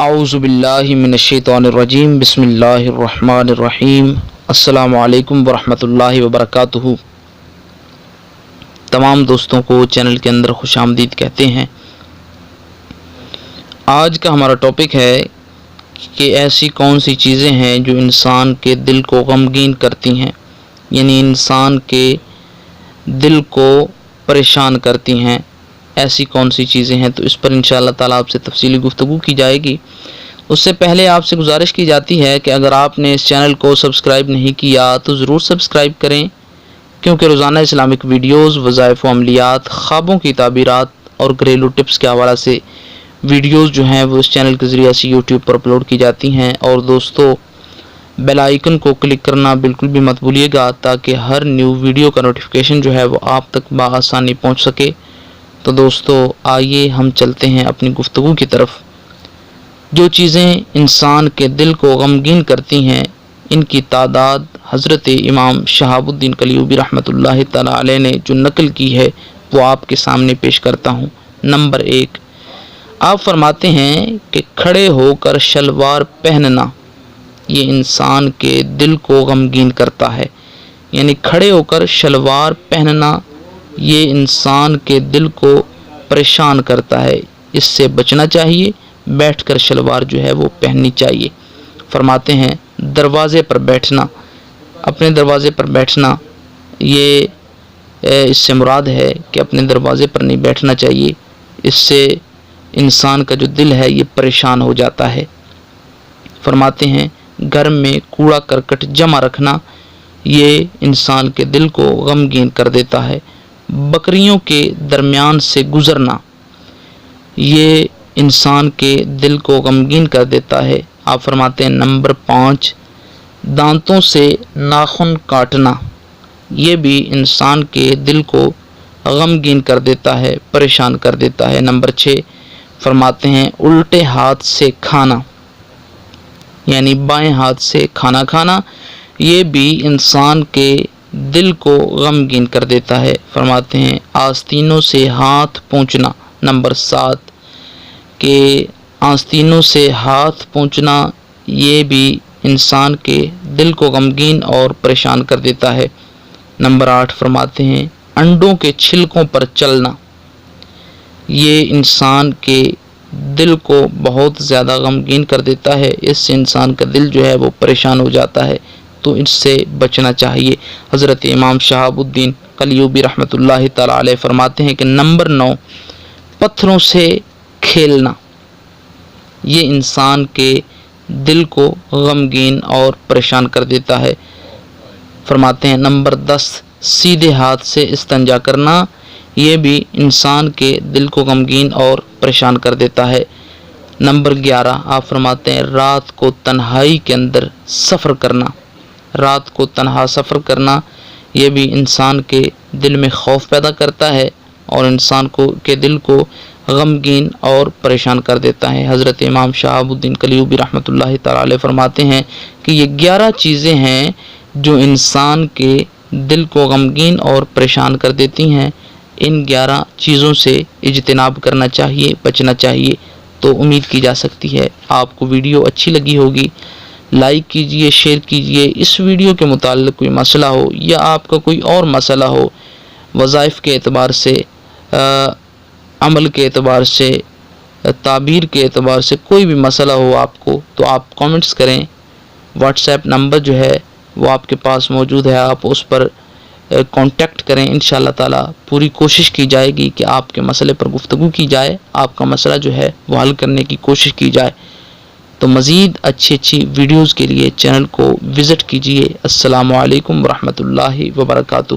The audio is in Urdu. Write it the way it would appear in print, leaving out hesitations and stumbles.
اعوذ باللہ من الشیطان الرجیم بسم اللہ الرحمن الرحیم السلام علیکم ورحمۃ اللہ وبرکاتہ۔ تمام دوستوں کو چینل کے اندر خوش آمدید کہتے ہیں۔ آج کا ہمارا ٹاپک ہے کہ ایسی کون سی چیزیں ہیں جو انسان کے دل کو غمگین کرتی ہیں، یعنی انسان کے دل کو پریشان کرتی ہیں، ایسی کون سی چیزیں ہیں۔ تو اس پر انشاءاللہ تعالیٰ آپ سے تفصیلی گفتگو کی جائے گی۔ اس سے پہلے آپ سے گزارش کی جاتی ہے کہ اگر آپ نے اس چینل کو سبسکرائب نہیں کیا تو ضرور سبسکرائب کریں، کیونکہ روزانہ اسلامک ویڈیوز، وظائف و عملیات، خوابوں کی تعبیرات اور گھریلو ٹپس کے حوالے سے ویڈیوز جو ہیں وہ اس چینل کے ذریعے سے یوٹیوب پر اپلوڈ کی جاتی ہیں۔ اور دوستو، بیل آئیکن کو کلک کرنا بالکل بھی مت بھولیے گا تاکہ ہر نیو ویڈیو کا نوٹیفیکیشن جو ہے وہ آپ تک بآسانی پہنچ سکے۔ تو دوستو، آئیے ہم چلتے ہیں اپنی گفتگو کی طرف۔ جو چیزیں انسان کے دل کو غمگین کرتی ہیں، ان کی تعداد حضرت امام شہاب الدین کلیوبی رحمۃ اللہ تعالی علیہ نے جو نقل کی ہے وہ آپ کے سامنے پیش کرتا ہوں۔ نمبر 1، آپ فرماتے ہیں کہ کھڑے ہو کر شلوار پہننا یہ انسان کے دل کو غمگین کرتا ہے، یعنی کھڑے ہو کر شلوار پہننا یہ انسان کے دل کو پریشان کرتا ہے، اس سے بچنا چاہیے۔ بیٹھ کر شلوار جو ہے وہ پہننی چاہیے۔ فرماتے ہیں دروازے پر بیٹھنا، اپنے دروازے پر بیٹھنا، یہ اس سے مراد ہے کہ اپنے دروازے پر نہیں بیٹھنا چاہیے، اس سے انسان کا جو دل ہے یہ پریشان ہو جاتا ہے۔ فرماتے ہیں گھر میں کوڑا کرکٹ جمع رکھنا یہ انسان کے دل کو غمگین کر دیتا ہے۔ بکریوں کے درمیان سے گزرنا یہ انسان کے دل کو غمگین کر دیتا ہے۔ آپ فرماتے ہیں نمبر 5، دانتوں سے ناخن کاٹنا یہ بھی انسان کے دل کو غمگین کر دیتا ہے، پریشان کر دیتا ہے۔ نمبر 6، فرماتے ہیں الٹے ہاتھ سے کھانا، یعنی بائیں ہاتھ سے کھانا کھانا یہ بھی انسان کے دل کو غمگین کر دیتا ہے۔ فرماتے ہیں آستینوں سے ہاتھ پونچھنا۔ نمبر 7، کہ آستینوں سے ہاتھ پونچھنا یہ بھی انسان کے دل کو غمگین اور پریشان کر دیتا ہے۔ نمبر 8، فرماتے ہیں انڈوں کے چھلکوں پر چلنا یہ انسان کے دل کو بہت زیادہ غمگین کر دیتا ہے، اس سے انسان کا دل جو ہے وہ پریشان ہو جاتا ہے، تو اس سے بچنا چاہیے۔ حضرت امام شہاب الدین کلیوبی رحمۃ اللہ تعالی علیہ فرماتے ہیں کہ نمبر 9، پتھروں سے کھیلنا یہ انسان کے دل کو غمگین اور پریشان کر دیتا ہے۔ فرماتے ہیں نمبر 10، سیدھے ہاتھ سے استنجا کرنا یہ بھی انسان کے دل کو غمگین اور پریشان کر دیتا ہے۔ نمبر 11، آپ فرماتے ہیں رات کو تنہائی کے اندر سفر کرنا، رات کو تنہا سفر کرنا یہ بھی انسان کے دل میں خوف پیدا کرتا ہے اور انسان کے دل کو غمگین اور پریشان کر دیتا ہے۔ حضرت امام شہاب الدین کلیوبی رحمۃ اللہ تعالی علیہ فرماتے ہیں کہ یہ 11 چیزیں ہیں جو انسان کے دل کو غمگین اور پریشان کر دیتی ہیں۔ ان 11 چیزوں سے اجتناب کرنا چاہیے، بچنا چاہیے۔ تو امید کی جا سکتی ہے آپ کو ویڈیو اچھی لگی ہوگی۔ لائک کیجئے، شیئر کیجئے۔ اس ویڈیو کے متعلق کوئی مسئلہ ہو یا آپ کا کوئی اور مسئلہ ہو، وظائف کے اعتبار سے، عمل کے اعتبار سے، تعبیر کے اعتبار سے کوئی بھی مسئلہ ہو آپ کو، تو آپ کامنٹس کریں۔ واٹس ایپ نمبر جو ہے وہ آپ کے پاس موجود ہے، آپ اس پر کانٹیکٹ کریں۔ انشاءاللہ تعالی پوری کوشش کی جائے گی کہ آپ کے مسئلے پر گفتگو کی جائے، آپ کا مسئلہ جو ہے وہ حل کرنے کی کوشش کی جائے۔ تو مزید اچھی ویڈیوز کے لیے چینل کو وزٹ کیجئے۔ السلام علیکم ورحمۃ اللہ وبرکاتہ۔